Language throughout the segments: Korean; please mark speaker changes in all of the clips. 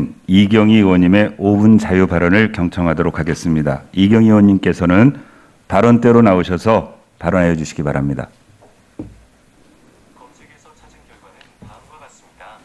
Speaker 1: 주신 이경희 의원님의 5분 자유 발언을 경청하도록 하겠습니다. 이경희 의원님께서는 발언대로 나오셔서 발언하여 주시기 바랍니다.
Speaker 2: 검색에서 찾은 결과는 다음과 같습니다.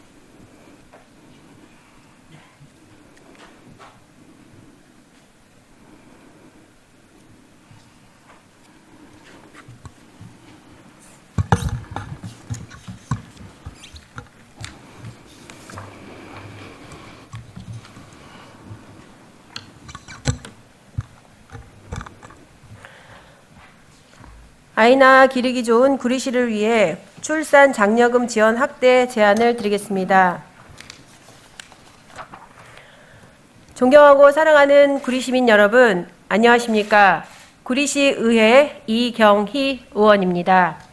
Speaker 3: 아이나 기르기 좋은 구리시를 위해 출산 장려금 지원 확대 제안을 드리겠습니다. 존경하고 사랑하는 구리시민 여러분, 안녕하십니까? 구리시의회 이경희 의원입니다.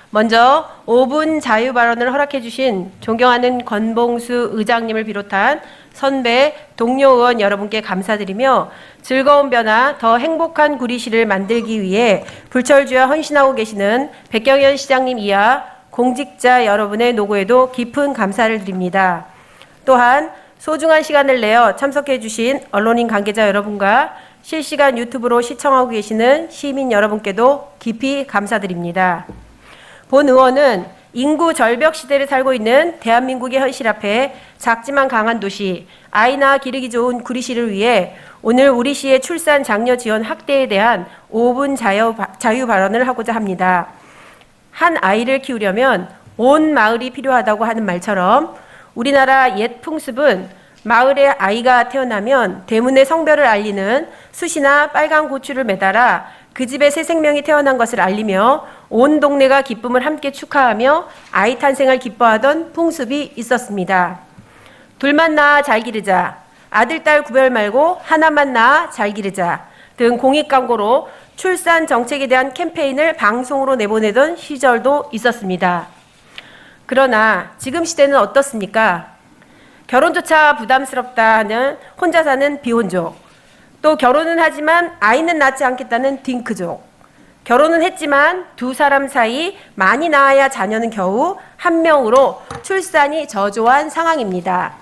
Speaker 3: 먼저 5분 자유 발언을 허락해 주신 존경하는 권봉수 의장님을 비롯한 선배, 동료 의원 여러분께 감사드리며 즐거운 변화, 더 행복한 구리시를 만들기 위해 불철주야 헌신하고 계시는 백경현 시장님 이하 공직자 여러분의 노고에도 깊은 감사를 드립니다. 또한 소중한 시간을 내어 참석해 주신 언론인 관계자 여러분과 실시간 유튜브로 시청하고 계시는 시민 여러분께도 깊이 감사드립니다. 본 의원은 인구 절벽 시대를 살고 있는 대한민국의 현실 앞에 작지만 강한 도시, 아이나 기르기 좋은 구리시를 위해 오늘 우리 시의 출산 장려 지원 확대에 대한 5분 자유 발언을 하고자 합니다. 한 아이를 키우려면 온 마을이 필요하다고 하는 말처럼 우리나라 옛 풍습은 마을에 아이가 태어나면 대문에 성별을 알리는 숫이나 빨간 고추를 매달아 그 집에 새 생명이 태어난 것을 알리며 온 동네가 기쁨을 함께 축하하며 아이 탄생을 기뻐하던 풍습이 있었습니다. 둘만 낳아 잘 기르자, 아들, 딸 구별 말고 하나만 낳아 잘 기르자 등 공익 광고로 출산 정책에 대한 캠페인을 방송으로 내보내던 시절도 있었습니다. 그러나 지금 시대는 어떻습니까? 결혼조차 부담스럽다 하는 혼자 사는 비혼족, 또 결혼은 하지만 아이는 낳지 않겠다는 딩크족, 결혼은 했지만 두 사람 사이 많이 낳아야 자녀는 겨우 한 명으로 출산이 저조한 상황입니다.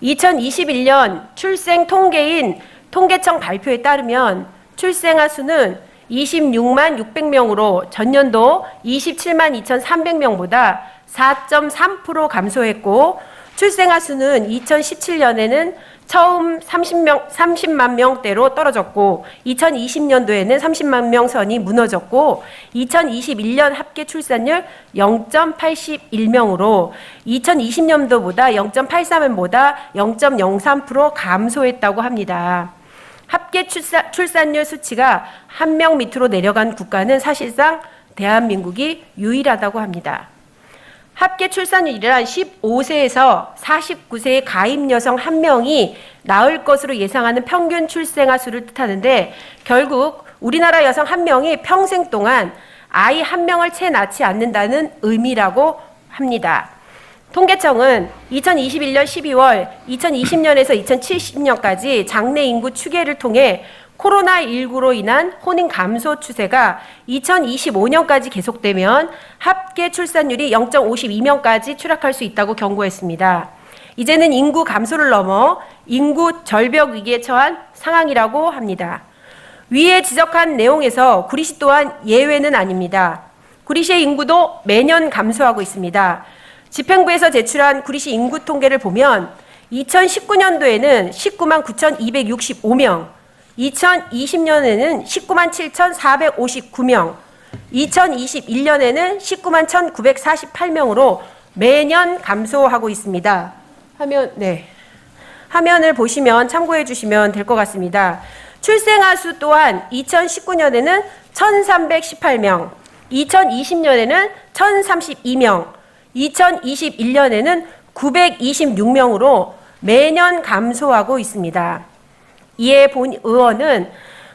Speaker 3: 2021년 출생 통계인 통계청 발표에 따르면 출생아 수는 26만 600명으로 전년도 27만 2,300명보다 4.3% 감소했고, 출생아 수는 2017년에는 처음 30만 명대로 떨어졌고 2020년도에는 30만 명 선이 무너졌고 2021년 합계 출산율 0.81명으로 2020년도보다 0.83명보다 0.03% 감소했다고 합니다. 합계 출산율 수치가 한 명 밑으로 내려간 국가는 사실상 대한민국이 유일하다고 합니다. 합계 출산율이란 15세에서 49세의 가임 여성 한 명이 낳을 것으로 예상하는 평균 출생아 수를 뜻하는데, 결국 우리나라 여성 한 명이 평생 동안 아이 한 명을 채 낳지 않는다는 의미라고 합니다. 통계청은 2021년 12월 2020년에서 2070년까지 장래 인구 추계를 통해 코로나19로 인한 혼인 감소 추세가 2025년까지 계속되면 합계 출산율이 0.52명까지 추락할 수 있다고 경고했습니다. 이제는 인구 감소를 넘어 인구 절벽 위기에 처한 상황이라고 합니다. 위에 지적한 내용에서 구리시 또한 예외는 아닙니다. 구리시의 인구도 매년 감소하고 있습니다. 집행부에서 제출한 구리시 인구 통계를 보면 2019년도에는 19만 9,265명, 2020년에는 19만 7,459명, 2021년에는 19만 1,948명으로 매년 감소하고 있습니다. 화면을 보시면 참고해 주시면 될 것 같습니다. 출생아 수 또한 2019년에는 1,318명, 2020년에는 1,032명, 2021년에는 926명으로 매년 감소하고 있습니다. 이에 본 의원은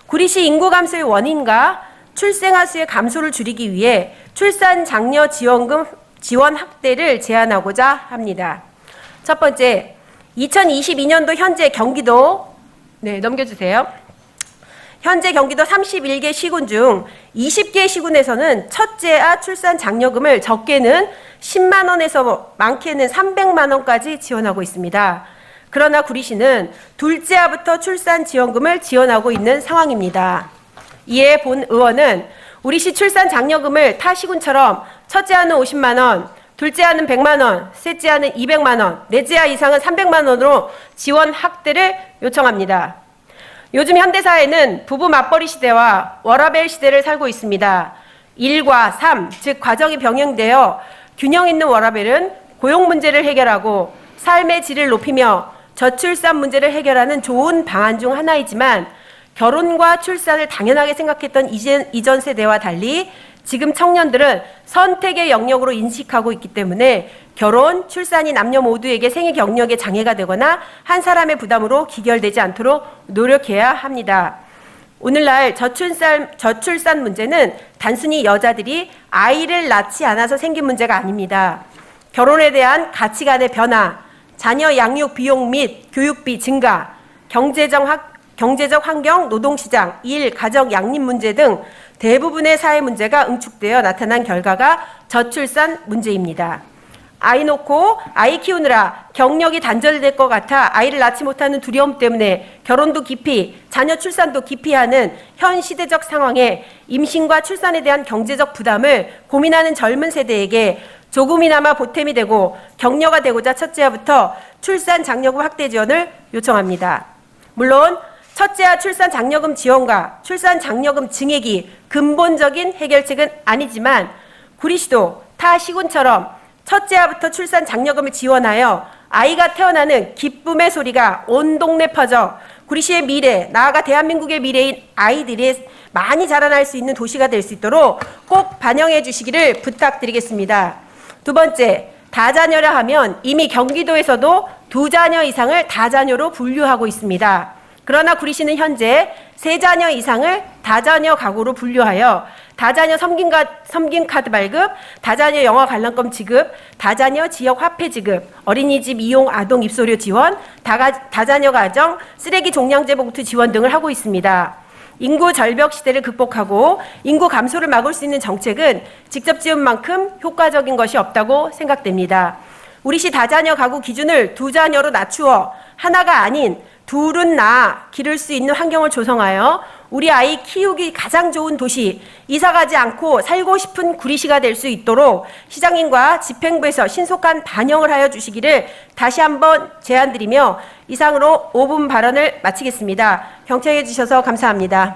Speaker 3: 구리시 인구 감소의 원인과 출생아 수의 감소를 줄이기 위해 출산 장려 지원금 지원 확대를 제안하고자 합니다. 첫 번째, 2022년도 현재 경기도, 넘겨주세요. 현재 경기도 31개 시군 중 20개 시군에서는 첫째아 출산 장려금을 적게는 10만 원에서 많게는 300만 원까지 지원하고 있습니다. 그러나 구리시는 둘째 아부터 출산 지원금을 지원하고 있는 상황입니다. 이에 본 의원은 우리 시 출산 장려금을 타 시군처럼 첫째 아는 50만 원, 둘째 아는 100만 원, 셋째 아는 200만 원, 넷째 아 이상은 300만 원으로 지원 확대를 요청합니다. 요즘 현대사회는 부부 맞벌이 시대와 워라밸 시대를 살고 있습니다. 1과 3, 즉 과정이 병행되어 균형 있는 워라밸은 고용 문제를 해결하고 삶의 질을 높이며 저출산 문제를 해결하는 좋은 방안 중 하나이지만 결혼과 출산을 당연하게 생각했던 이전 세대와 달리 지금 청년들은 선택의 영역으로 인식하고 있기 때문에 결혼, 출산이 남녀 모두에게 생애 경력에 장애가 되거나 한 사람의 부담으로 기결되지 않도록 노력해야 합니다. 오늘날 저출산 문제는 단순히 여자들이 아이를 낳지 않아서 생긴 문제가 아닙니다. 결혼에 대한 가치관의 변화, 자녀 양육 비용 및 교육비 증가, 경제적 환경, 노동시장, 일, 가정 양립 문제 등 대부분의 사회 문제가 응축되어 나타난 결과가 저출산 문제입니다. 아이 놓고 아이 키우느라 경력이 단절될 것 같아 아이를 낳지 못하는 두려움 때문에 결혼도 기피, 자녀 출산도 기피하는 현 시대적 상황에 임신과 출산에 대한 경제적 부담을 고민하는 젊은 세대에게 조금이나마 보탬이 되고 격려가 되고자 첫째아부터 출산 장려금 확대 지원을 요청합니다. 물론 첫째아 출산 장려금 지원과 출산 장려금 증액이 근본적인 해결책은 아니지만 구리시도 타 시군처럼 첫째아부터 출산 장려금을 지원하여 아이가 태어나는 기쁨의 소리가 온 동네 퍼져 구리시의 미래, 나아가 대한민국의 미래인 아이들이 많이 자라날 수 있는 도시가 될 수 있도록 꼭 반영해 주시기를 부탁드리겠습니다. 두 번째, 다자녀라 하면 이미 경기도에서도 2자녀 이상을 다자녀로 분류하고 있습니다. 그러나 구리시는 현재 3자녀 이상을 다자녀 가구로 분류하여 다자녀 섬김 카드 발급, 다자녀 영어 관람권 지급, 다자녀 지역 화폐 지급, 어린이집 이용 아동 입소료 지원, 다자녀 가정 쓰레기 종량제 봉투 지원 등을 하고 있습니다. 인구 절벽 시대를 극복하고 인구 감소를 막을 수 있는 정책은 직접 지은 만큼 효과적인 것이 없다고 생각됩니다. 우리 시 다자녀 가구 기준을 2자녀로 낮추어 하나가 아닌 둘은 낳아 기를 수 있는 환경을 조성하여 우리 아이 키우기 가장 좋은 도시, 이사가지 않고 살고 싶은 구리시가 될 수 있도록 시장님과 집행부에서 신속한 반영을 하여 주시기를 다시 한번 제안드리며 이상으로 5분 발언을 마치겠습니다. 경청해 주셔서 감사합니다.